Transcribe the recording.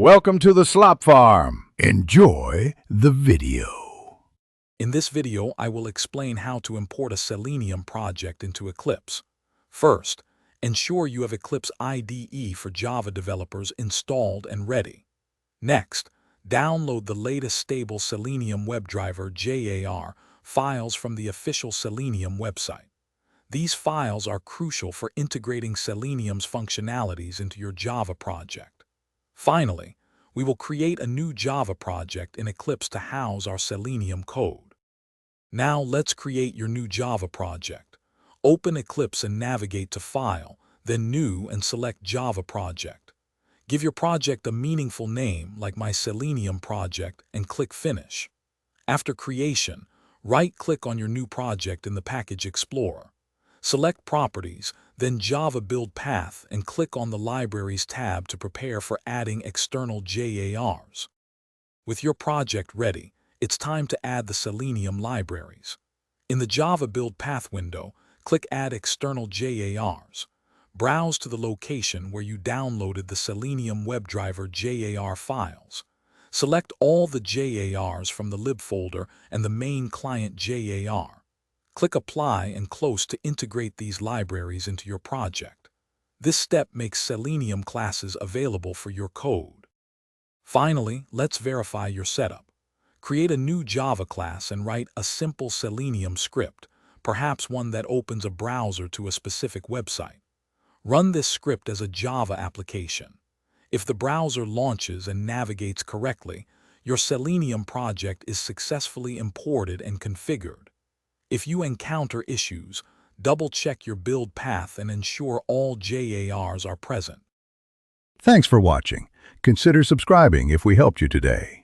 Welcome to the Slop Farm. Enjoy the video. In this video, I will explain how to import a Selenium project into Eclipse. First, ensure you have Eclipse IDE for Java developers installed and ready. Next, download the latest stable Selenium WebDriver (JAR) files from the official Selenium website. These files are crucial for integrating Selenium's functionalities into your Java project. Finally, we will create a new Java project in Eclipse to house our Selenium code. Now let's create your new Java project. Open Eclipse and navigate to File, then New and select Java Project. Give your project a meaningful name like my Selenium project and click Finish. After creation, right-click on your new project in the Package Explorer. Select Properties, then Java Build Path and click on the Libraries tab to prepare for adding external JARs. With your project ready, it's time to add the Selenium libraries. In the Java Build Path window, click Add External JARs. Browse to the location where you downloaded the Selenium WebDriver JAR files. Select all the JARs from the lib folder and the main client JAR. Click Apply and Close to integrate these libraries into your project. This step makes Selenium classes available for your code. Finally, let's verify your setup. Create a new Java class and write a simple Selenium script, perhaps one that opens a browser to a specific website. Run this script as a Java application. If the browser launches and navigates correctly, your Selenium project is successfully imported and configured. If you encounter issues, double-check your build path and ensure all JARs are present. Thanks for watching. Consider subscribing if we helped you today.